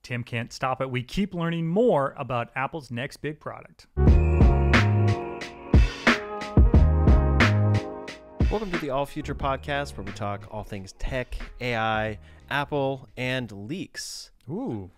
Tim can't stop it. We keep learning more about Apple's next big product. Welcome to the All Future Podcast, where we talk all things tech, AI, Apple, and leaks. Ooh.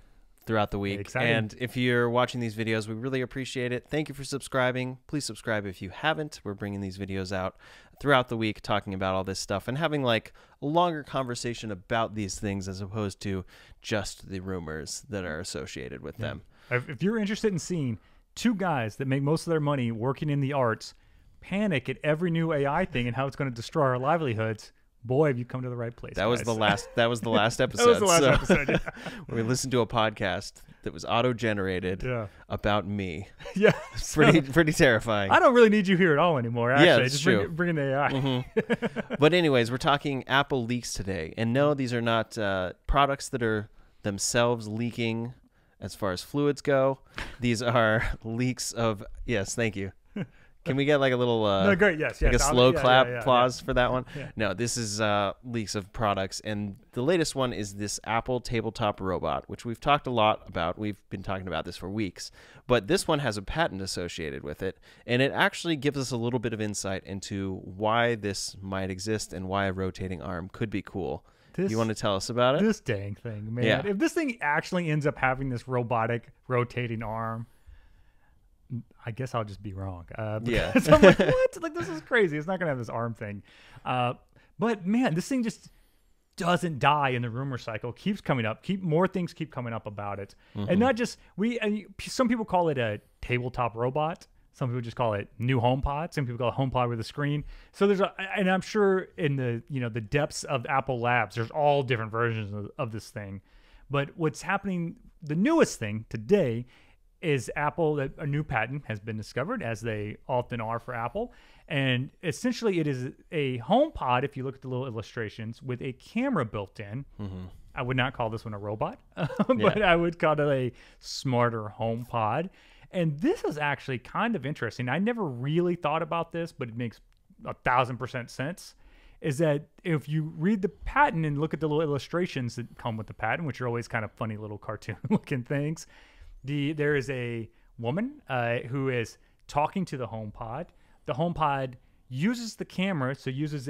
Throughout the week. Exciting. And if you're watching these videos, we really appreciate it. Thank you for subscribing. Please subscribe if you haven't. We're bringing these videos out throughout the week, talking about all this stuff and having like a longer conversation about these things as opposed to just the rumors that are associated with them. If you're interested in seeing two guys that make most of their money working in the arts panic at every new AI thing and how it's going to destroy our livelihoods, boy, have you come to the right place. That was the last. That was the last episode. That was the last episode. Yeah. We listened to a podcast that was auto-generated about me. Yeah, pretty terrifying. I don't really need you here at all anymore. Actually, yeah, that's just true. bring in the AI. Mm-hmm. But anyways, we're talking Apple leaks today, and no, these are not products that are themselves leaking as far as fluids go. These are leaks of thank you. Can we get like a little no, great, yes, like a slow clap applause for that one? Yeah. No, this is leaks of products, and the latest one is this Apple tabletop robot, which we've talked a lot about. We've been talking about this for weeks, but this one has a patent associated with it, and it actually gives us a little bit of insight into why this might exist and why a rotating arm could be cool. You want to tell us about it? This dang thing, man. Yeah. If this thing actually ends up having this robotic rotating arm, I guess I'll just be wrong. Yeah. I'm like, what? Like, this is crazy. It's not going to have this arm thing. But, man, this thing just doesn't die in the rumor cycle. Keeps coming up. More things keep coming up about it. Mm-hmm. And not just, some people call it a tabletop robot. Some people just call it new HomePod. Some people call it HomePod with a screen. So and I'm sure in the depths of Apple Labs, there's all different versions of this thing. But what's happening, the newest thing today is Apple, a new patent has been discovered, as they often are for Apple. And essentially it is a HomePod, if you look at the little illustrations, with a camera built in. Mm-hmm. I would not call this one a robot, but I would call it a smarter HomePod. And this is actually kind of interesting. I never really thought about this, but it makes 1,000% sense. Is that if you read the patent and look at the little illustrations that come with the patent, which are always kind of funny little cartoon looking things, there is a woman who is talking to the HomePod. The HomePod uses the camera, so uses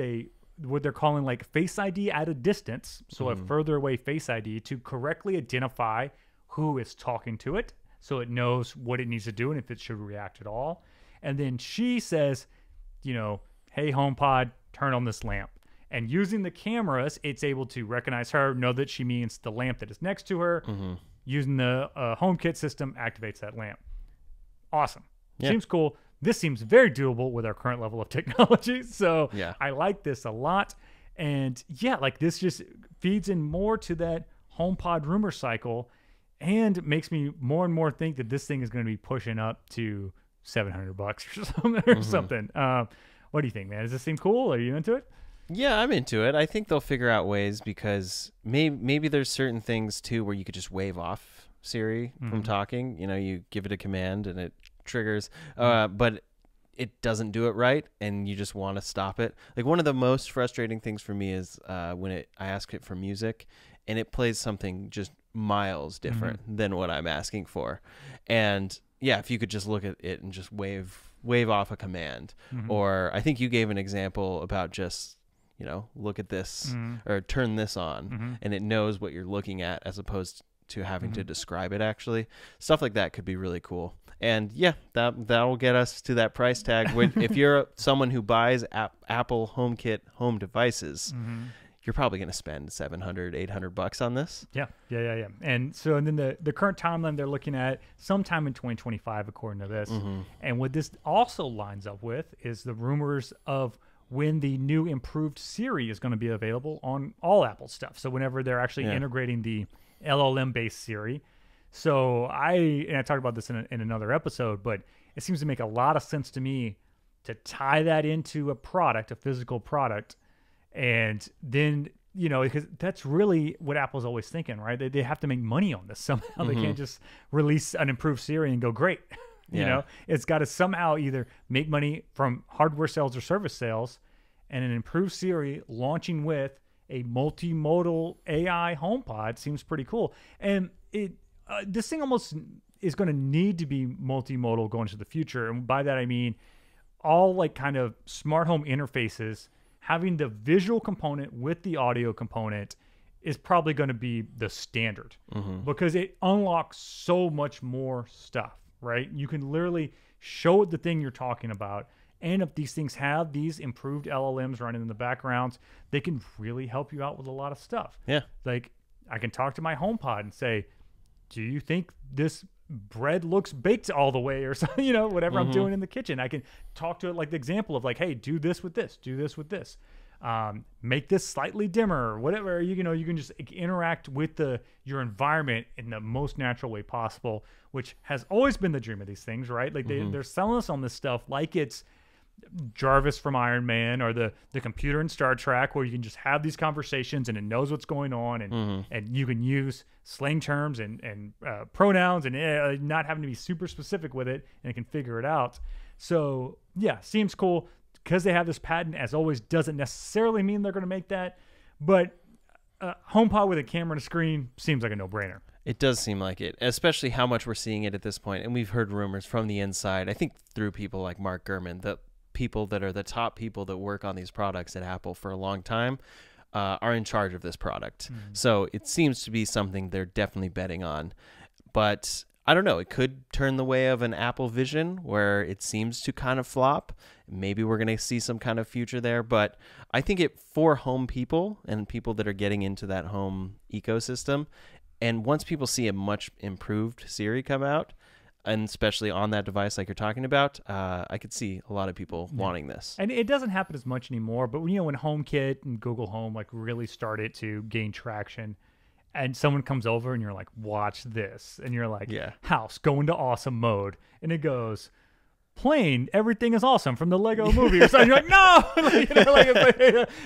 what they're calling like Face ID at a distance, so a further away Face ID, to correctly identify who is talking to it, so it knows what it needs to do and if it should react at all. And then she says, hey HomePod, turn on this lamp. And using the cameras, it's able to recognize her, know that she means the lamp that is next to her. Mm-hmm. Using the HomeKit system, activates that lamp. Awesome. Yeah. Seems cool. This seems very doable with our current level of technology. So I like this a lot. And like this just feeds in more to that HomePod rumor cycle and makes me more and more think that this thing is going to be pushing up to $700 or something. What do you think, man? Does this seem cool? Are you into it? Yeah, I'm into it. I think they'll figure out ways, because maybe there's certain things too where you could just wave off Siri from talking. You give it a command and it triggers, but it doesn't do it right, and you just want to stop it. Like, one of the most frustrating things for me is when I ask it for music and it plays something just miles different than what I'm asking for. And if you could just look at it and just wave off a command. Or I think you gave an example about just look at this or turn this on, and it knows what you're looking at as opposed to having to describe it. Actually, stuff like that could be really cool. And that'll get us to that price tag. If you're someone who buys Apple HomeKit home devices, you're probably going to spend $700-800 on this. Yeah. And then the current timeline they're looking at sometime in 2025, according to this. And what this also lines up with is the rumors of when the new improved Siri is going to be available on all Apple stuff. So whenever they're actually integrating the LLM-based Siri. So I talked about this in another episode, but it seems to make a lot of sense to me to tie that into a product, a physical product. And then, because that's really what Apple's always thinking, right? They have to make money on this somehow. They can't just release an improved Siri and go, great. It's got to somehow either make money from hardware sales or service sales, and an improved Siri launching with a multimodal AI HomePod seems pretty cool. And this thing almost is going to need to be multimodal going into the future. And by that, I mean all like kind of smart home interfaces having the visual component with the audio component is probably going to be the standard because it unlocks so much more stuff, right? You can literally show it the thing you're talking about. And if these things have these improved LLMs running in the backgrounds, they can really help you out with a lot of stuff. Yeah. Like I can talk to my HomePod and say, do you think this bread looks baked all the way or something, you know, whatever I'm doing in the kitchen. I can talk to it like the example of like, hey, do this with this, do this with this. Make this slightly dimmer or whatever. You know, you can just interact with your environment in the most natural way possible, which has always been the dream of these things, right? Like they're selling us on this stuff like it's Jarvis from Iron Man or the computer in Star Trek, where you can just have these conversations and it knows what's going on, and you can use slang terms and pronouns and not having to be super specific with it, and it can figure it out. So yeah, seems cool. Because they have this patent, as always, doesn't necessarily mean they're going to make that. But HomePod with a camera and a screen seems like a no-brainer. It does seem like it, especially how much we're seeing it at this point. And we've heard rumors from the inside, I think through people like Mark Gurman, that people that are the top people that work on these products at Apple for a long time are in charge of this product. So it seems to be something they're definitely betting on. But I don't know. It could turn the way of an Apple Vision where it seems to kind of flop. Maybe we're going to see some kind of future there. But I think for home people and people that are getting into that home ecosystem, and once people see a much improved Siri come out, and especially on that device like you're talking about, I could see a lot of people wanting this. And it doesn't happen as much anymore. But when HomeKit and Google Home like really started to gain traction, and someone comes over and you're like, watch this. And you're like, house, go into awesome mode. And it goes, plane, everything is awesome from the Lego movie or something. You're like, no!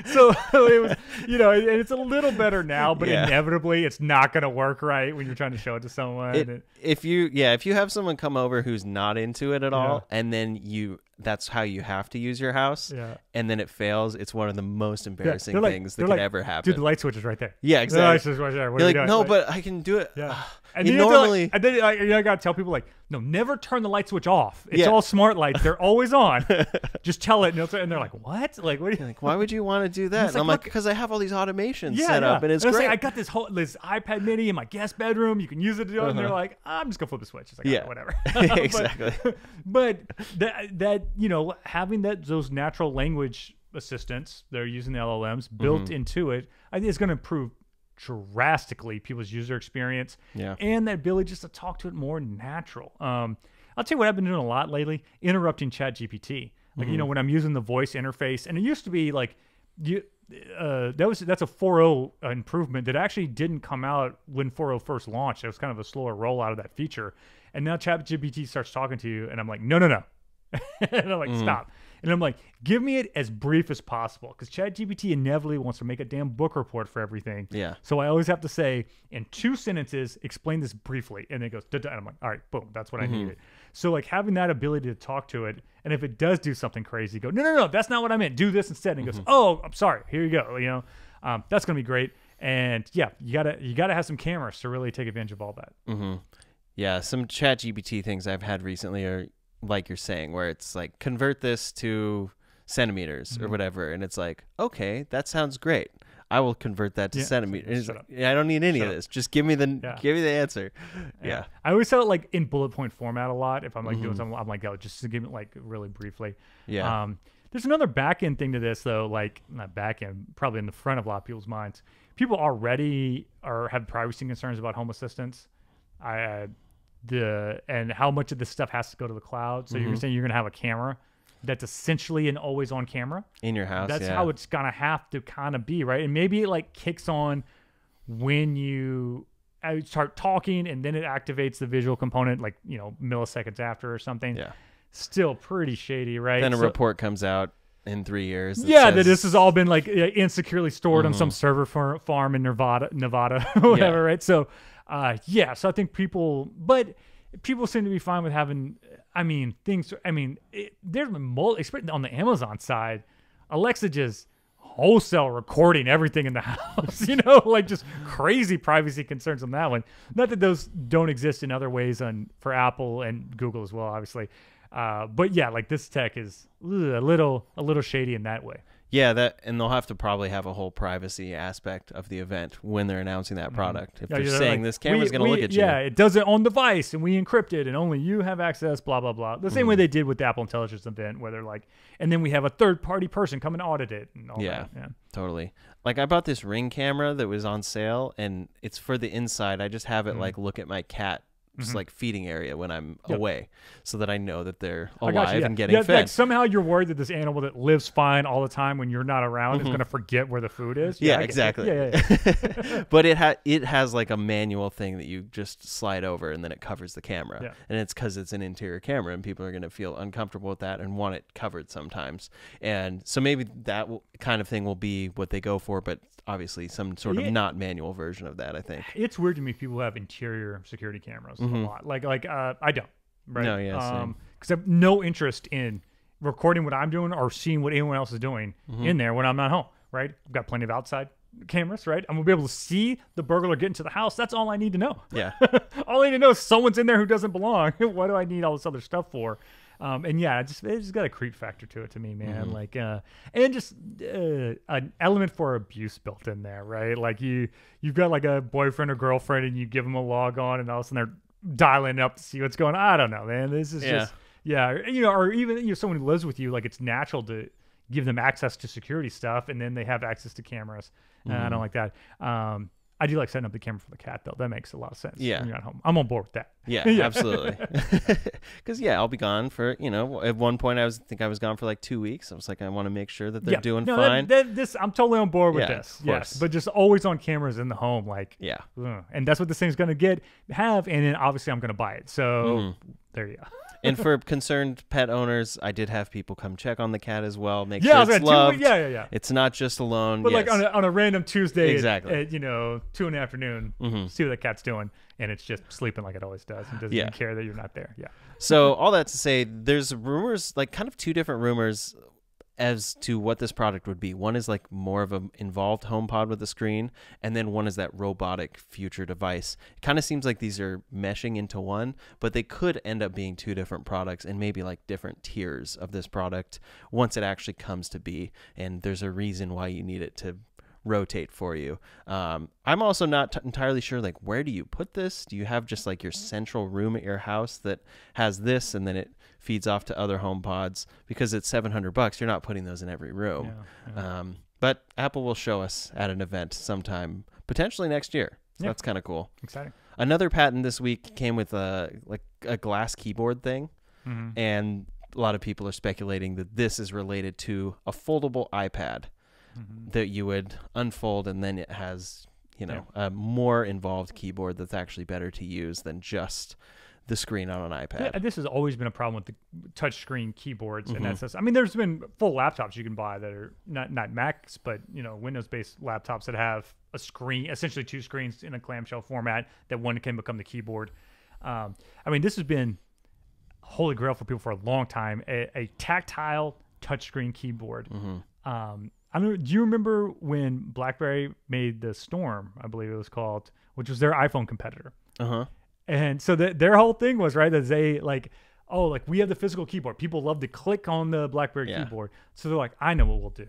So it was, and it's a little better now, but inevitably it's not going to work right when you're trying to show it to someone. If you have someone come over who's not into it at all, and then that's how you have to use your house, and then it fails, it's one of the most embarrassing things that could ever happen. Dude, the light switch is right there. Yeah, exactly. The light switch is right there. What you're are like, you no, doing? but I can do it. Yeah. And then normally, I got to tell people like, no, never turn the light switch off. It's all smart lights. They're always on. Just tell it. And they're like, what? Like, what? Like, why would you want to do that? And I'm like, because I have all these automations set up, and it's great. great. I got this iPad mini in my guest bedroom. You can use it to do it. And they're like, I'm just gonna flip the switch. It's like, whatever. Exactly. But that having those natural language assistants, they're using the LLMs built into it, I think it's going to improve drastically people's user experience, and that ability just to talk to it more natural. I'll tell you what I've been doing a lot lately: interrupting ChatGPT. Like when I'm using the voice interface, and it used to be like that's a 4.0 improvement that actually didn't come out when 4.0 first launched. It was kind of a slower rollout of that feature, and now ChatGPT starts talking to you, and I'm like, no, and I'm like, stop. And I'm like, give me it as brief as possible, because ChatGPT inevitably wants to make a damn book report for everything. Yeah. So I always have to say, in 2 sentences, explain this briefly. And then it goes, da-da. And I'm like, all right, boom, that's what I needed. So like having that ability to talk to it, and if it does do something crazy, go, no, that's not what I meant. Do this instead. And it goes, oh, I'm sorry. Here you go. That's going to be great. And yeah, you gotta have some cameras to really take advantage of all that. Yeah, some ChatGPT things I've had recently are like you're saying, where it's like, convert this to centimeters or whatever, and it's like, okay, that sounds great. I will convert that to centimeters. I don't need any of this. Just give me the answer. Yeah. I always tell it like in bullet point format a lot. If I'm like doing something, I'm like, oh, just to give it like really briefly. Yeah. There's another back end thing to this though, like not back end, probably in the front of a lot of people's minds. People already have privacy concerns about Home Assistants. And how much of this stuff has to go to the cloud. So you're saying you're going to have a camera that's essentially an always on camera in your house. That's how it's going to have to kind of be, right? And maybe it like kicks on when you start talking, and then it activates the visual component like, milliseconds after or something. Yeah. Still pretty shady, right? Then a report comes out in 3 years. That this has all been like insecurely stored on some server farm in Nevada, whatever, right? So, so I think people seem to be fine with having, there's been especially on the Amazon side, Alexa just wholesale recording everything in the house, you know, like just crazy privacy concerns on that one. Not that those don't exist in other ways for Apple and Google as well, obviously. But yeah, like this tech is a little shady in that way. Yeah, and they'll have to probably have a whole privacy aspect of the event when they're announcing that product. If they're saying like, this camera's going to look at you. Yeah, it does it on device, and we encrypt it, and only you have access, blah, blah, blah. The same way they did with the Apple Intelligence event, where they're like, and then we have a third-party person come and audit it and all that. Yeah, totally. Like I bought this Ring camera that was on sale, and it's for the inside. I just have it like look at my cat. Just like feeding area when I'm away, so that I know that they're alive and getting fed. Like somehow you're worried that this animal that lives fine all the time when you're not around is going to forget where the food is. Yeah, exactly. Yeah. But it has like a manual thing that you just slide over and then it covers the camera. Yeah. And it's because it's an interior camera and people are going to feel uncomfortable with that and want it covered sometimes. And so maybe that kind of thing will be what they go for, but obviously some sort of not manual version of that, I think. It's weird to me people who have interior security cameras a lot. Like I don't, right? No, yeah, because I have no interest in recording what I'm doing or seeing what anyone else is doing in there when I'm not home, right? I've got plenty of outside cameras, right? I'm gonna be able to see the burglar get into the house. That's all I need to know. Yeah. All I need to know is someone's in there who doesn't belong. What do I need all this other stuff for? And yeah, it's just got a creep factor to it to me, man. Like, and just an element for abuse built in there, right? Like you've got like a boyfriend or girlfriend, and you give them a log on, and all of a sudden they're dialing up to see what's going on. I don't know, man. This is just you know, or even someone who lives with you, like it's natural to give them access to security stuff, and then they have access to cameras. I don't like that. I do like setting up the camera for the cat, though. That makes a lot of sense. Yeah. When you're at home. I'm on board with that. Yeah, absolutely. Because, I'll be gone for, at one point I was gone for like 2 weeks. I was like, I want to make sure that they're doing fine. I'm totally on board with this. Yes. But just always on cameras in the home. Like, and that's what this thing's going to have. And then obviously I'm going to buy it. So there you go. And for concerned pet owners, I did have people come check on the cat as well, make sure it's loved. Yeah. It's not just alone. But like on a random Tuesday exactly. at 2 in the afternoon, see what the cat's doing, and it's just sleeping like it always does and doesn't even care that you're not there. Yeah. So all that to say, there's rumors, like kind of two different rumors as to what this product would be. One is like more of an involved HomePod with a screen, and then one is that robotic future device. It kind of seems like these are meshing into one, but they could end up being two different products and maybe like different tiers of this product once it actually comes to be, and there's a reason why you need it to rotate for you. I'm also not entirely sure, like, where do you put this? Do you have just like your central room at your house that has this and then it feeds off to other HomePods? Because it's $700, you're not putting those in every room. But Apple will show us at an event sometime, potentially next year. So that's kind of cool. Exciting. Another patent this week came with a glass keyboard thing, and a lot of people are speculating that this is related to a foldable iPad that you would unfold, and then it has a more involved keyboard that's actually better to use than just the screen on an iPad. Yeah, this has always been a problem with the touchscreen keyboards, and that's. I mean, there's been full laptops you can buy that are not Macs, but Windows-based laptops that have a screen, essentially two screens in a clamshell format that one can become the keyboard. I mean, this has been holy grail for people for a long time. A tactile touchscreen keyboard. Do you remember when BlackBerry made the Storm, I believe it was called, which was their iPhone competitor? And so their whole thing was, right, that they we have the physical keyboard. People love to click on the BlackBerry keyboard. So they're like, I know what we'll do.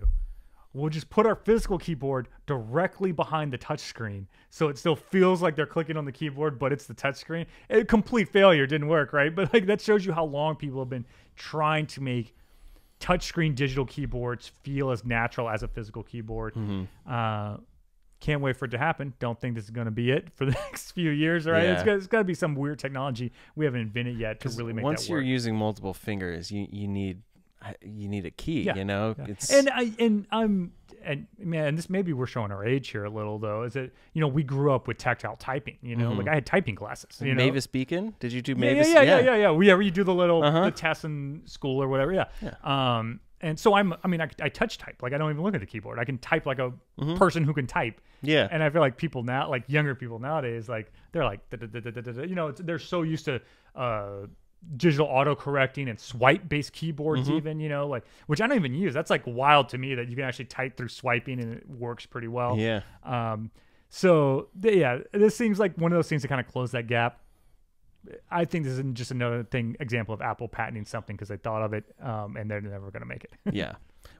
We'll just put our physical keyboard directly behind the touchscreen, so it still feels like they're clicking on the keyboard, but it's the touchscreen. A complete failure, didn't work, right? But like that shows you how long people have been trying to make touchscreen digital keyboards feel as natural as a physical keyboard. Can't wait for it to happen. Don't think this is going to be it for the next few years, right? It's got to be some weird technology we haven't invented yet to really make that work. Once you're using multiple fingers, you need a key, It's... And this maybe we're showing our age here a little though, is that we grew up with tactile typing, like I had typing classes. Mavis Beacon? Did you do Mavis? Yeah. You do the little the tests in school or whatever. And so I touch type. Like I don't even look at the keyboard. I can type like a person who can type. Yeah. And I feel like people now, like younger people nowadays, like they're like, they're so used to digital auto correcting and swipe based keyboards, even, you know, like, which I don't even use. That's like wild to me that you can actually type through swiping and it works pretty well. Yeah. So yeah, this seems like one of those things to kind of close that gap. I think this is just another example of Apple patenting something because they thought of it, and they're never going to make it. Yeah.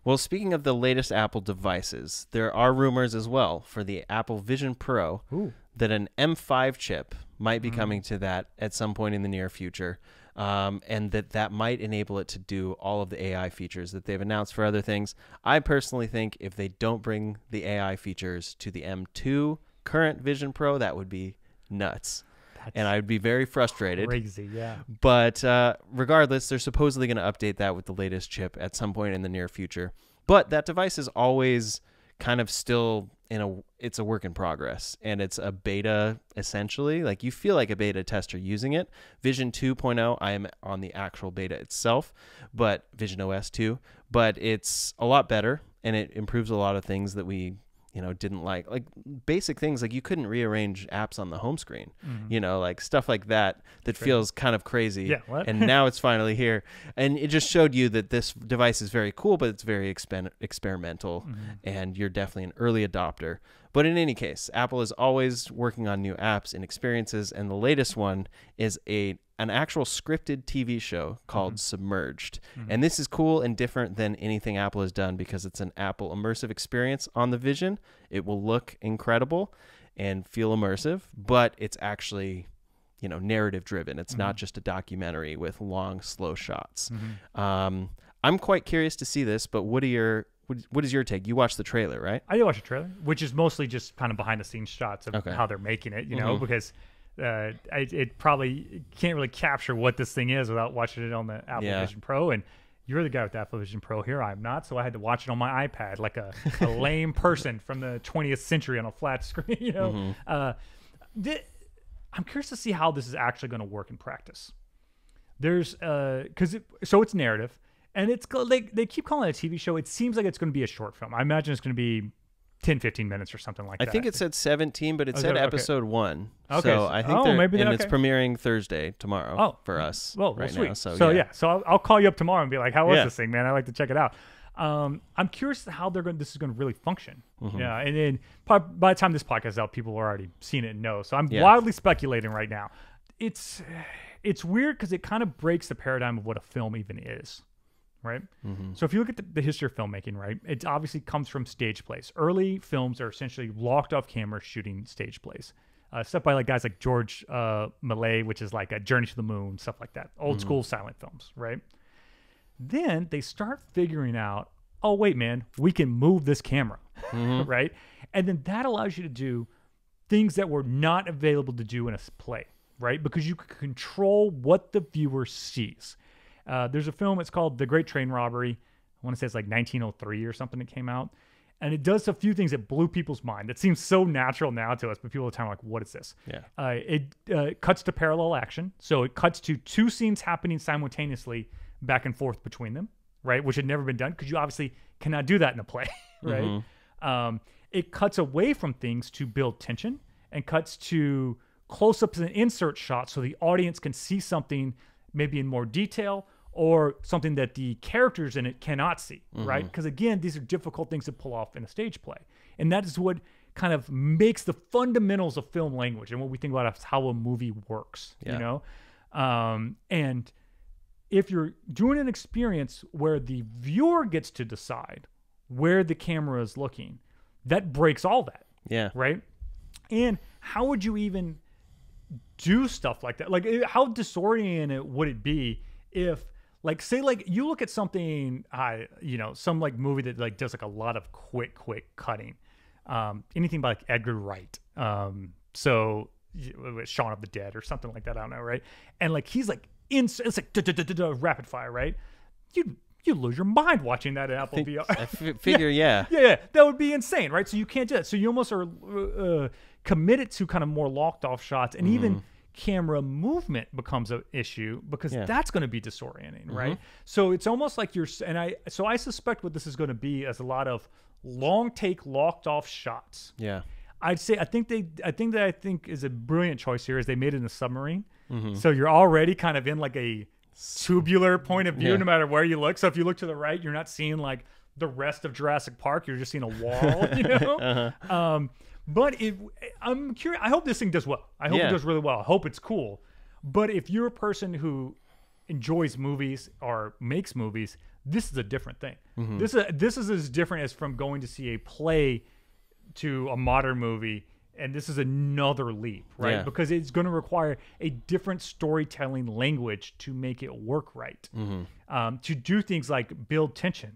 Well, speaking of the latest Apple devices, there are rumors as well for the Apple Vision Pro that an M5 chip might be coming to that at some point in the near future, and that might enable it to do all of the AI features that they've announced for other things. I personally think if they don't bring the AI features to the M2 current Vision Pro, that would be nuts. And I would be very frustrated. Crazy, yeah. But regardless, they're supposedly going to update that with the latest chip at some point in the near future. But that device is always kind of still it's a work in progress, and it's a beta essentially. Like, you feel like a beta tester using it. Vision 2.0, I am on the actual beta itself, but Vision OS 2, but it's a lot better, and it improves a lot of things that we didn't like basic things like you couldn't rearrange apps on the home screen, like stuff like that feels kind of crazy. Yeah, what? And now it's finally here, and it just showed you that this device is very cool, but it's very experimental, and you're definitely an early adopter. But in any case, Apple is always working on new apps and experiences, and the latest one is an actual scripted TV show called Submerged. And this is cool and different than anything Apple has done because it's an Apple immersive experience on the Vision. It will look incredible and feel immersive, but it's actually, narrative driven. It's not just a documentary with long, slow shots. I'm quite curious to see this, but what is your take? You watched the trailer, right? I did watch the trailer, which is mostly just kind of behind the scenes shots of how they're making it, because it probably can't really capture what this thing is without watching it on the Apple Vision Pro. And you're the guy with the Apple Vision Pro here. I'm not. So I had to watch it on my iPad like a lame person from the 20th century on a flat screen, I'm curious to see how this is actually going to work in practice. There's so it's narrative, and they keep calling it a TV show. It seems like it's going to be a short film. I imagine it's going to be 10, 15 minutes or something like that. I think it said 17, but it said episode 1. Okay. So I think it's premiering Thursday tomorrow for us right now. So I'll call you up tomorrow and be like, how was this thing, man? I'd like to check it out. I'm curious how this is going to really function. Yeah, and then by the time this podcast is out, people have already seen it and know. So I'm wildly speculating right now. It's weird because it kind of breaks the paradigm of what a film even is. Right? So if you look at the history of filmmaking, right, it obviously comes from stage plays. Early films are essentially locked off camera shooting stage plays. Stuff by like guys like George Méliès, which is like a Journey to the Moon, stuff like that. Old school silent films, right? Then they start figuring out, oh, wait, man, we can move this camera, right? And then that allows you to do things that were not available to do in a play, right? Because you can control what the viewer sees. There's a film, it's called The Great Train Robbery. I want to say it's like 1903 or something that came out. And it does a few things that blew people's mind. That seems so natural now to us, but people at the time are like, what is this? Yeah. It cuts to parallel action. So it cuts to two scenes happening simultaneously back and forth between them, right? Which had never been done because you obviously cannot do that in a play, right? It cuts away from things to build tension and cuts to close-ups and insert shots so the audience can see something maybe in more detail or something that the characters in it cannot see, right? Because again, these are difficult things to pull off in a stage play. And that is what kind of makes the fundamentals of film language and what we think about is how a movie works, you know? And if you're doing an experience where the viewer gets to decide where the camera is looking, that breaks all that. Yeah. Right? And how would you even do stuff like that? Like, how disorienting would it be if, like, say, like, you look at something, some, like, movie that, like, does, like, a lot of quick cutting. Anything by, like, Edgar Wright. So, Shaun of the Dead or something like that, I don't know, right? And, like, he's, like, it's, like, rapid fire, right? You lose your mind watching that at Apple VR. I figure, yeah, that would be insane, right? So you can't do that. So you almost are committed to kind of more locked off shots, and even camera movement becomes an issue because that's going to be disorienting, right? So it's almost like I suspect what this is going to be is a lot of long take locked off shots. Yeah. I'd say I think is a brilliant choice here is they made it in a submarine. Mm-hmm. So you're already kind of in like a tubular point of view, Yeah. no matter where you look. So if you look to the right, you're not seeing like the rest of Jurassic Park. You're just seeing a wall, you know? Uh-huh. But I'm curious. I hope this thing does well. I hope Yeah. it does really well. I hope it's cool. But if you're a person who enjoys movies or makes movies, this is a different thing. Mm-hmm. This is as different as from going to see a play to a modern movie, and this is another leap, right? Yeah. Because it's going to require a different storytelling language to make it work right. To do things like build tension,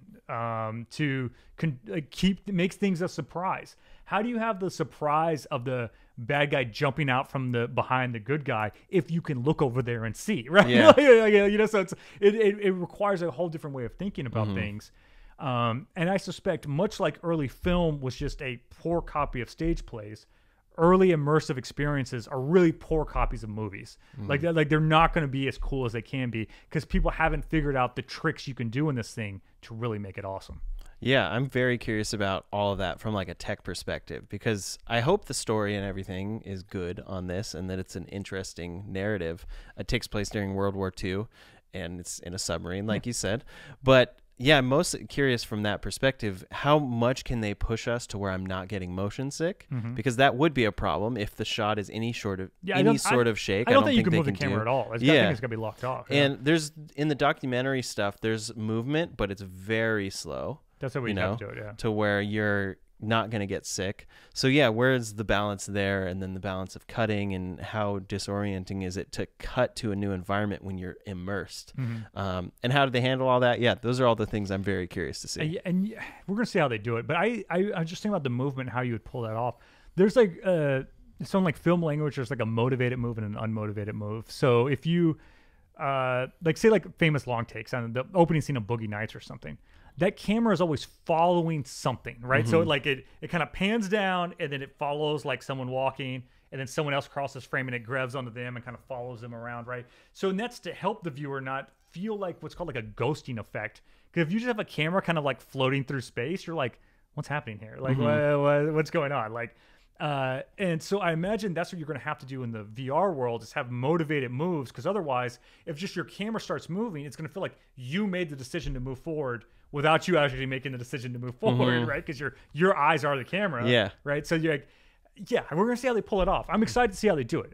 makes things a surprise. How do you have the surprise of the bad guy jumping out from the behind the good guy if you can look over there and see, right? Yeah. You know, so it requires a whole different way of thinking about things. And I suspect, much like early film was just a poor copy of stage plays, early immersive experiences are really poor copies of movies. Like they're not going to be as cool as they can be because people haven't figured out the tricks you can do in this thing to really make it awesome. Yeah, I'm very curious about all of that from like a tech perspective because I hope the story and everything is good on this and that it's an interesting narrative. It takes place during World War II and it's in a submarine, like you said. But yeah, I'm most curious from that perspective, how much can they push us to where I'm not getting motion sick? Because that would be a problem if the shot is any sort of shake. I don't think you can move the they camera at all. I think it's going to be locked off. And there's in the documentary stuff, there's movement, but it's very slow. That's how we have to do it, yeah. To where you're not going to get sick. So yeah, where's the balance there? And then the balance of cutting and how disorienting is it to cut to a new environment when you're immersed? And how do they handle all that? Yeah, those are all the things I'm very curious to see. And we're going to see how they do it. But I just think about the movement, how you would pull that off. There's like some like film language, there's like a motivated move and an unmotivated move. So if you like say like famous long takes on the opening scene of Boogie Nights or something, that camera is always following something, right? So like it kind of pans down and then it follows like someone walking and then someone else crosses frame and it grabs onto them and kind of follows them around, right? So and that's to help the viewer not feel like what's called like a ghosting effect. Because if you just have a camera kind of like floating through space, you're like, what's happening here? Like, what's going on? Like, and so I imagine that's what you're going to have to do in the VR world is have motivated moves. Because otherwise, if just your camera starts moving, it's going to feel like you made the decision to move forward without you actually making the decision to move forward, right? Because your eyes are the camera, right? So you're like, yeah, we're going to see how they pull it off. I'm excited to see how they do it.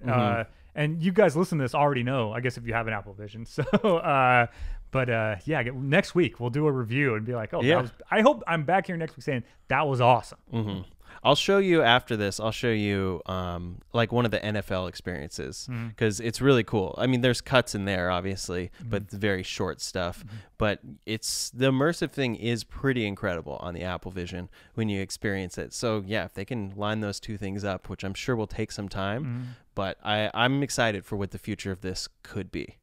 And you guys listen to this already know, I guess, if you have an Apple Vision. So, next week we'll do a review and be like, I hope I'm back here next week saying that was awesome. I'll show you after this. I'll show you like one of the NFL experiences because it's really cool. I mean, there's cuts in there, obviously, but it's very short stuff. But it's the immersive thing is pretty incredible on the Apple Vision when you experience it. So yeah, if they can line those two things up, which I'm sure will take some time, but I'm excited for what the future of this could be.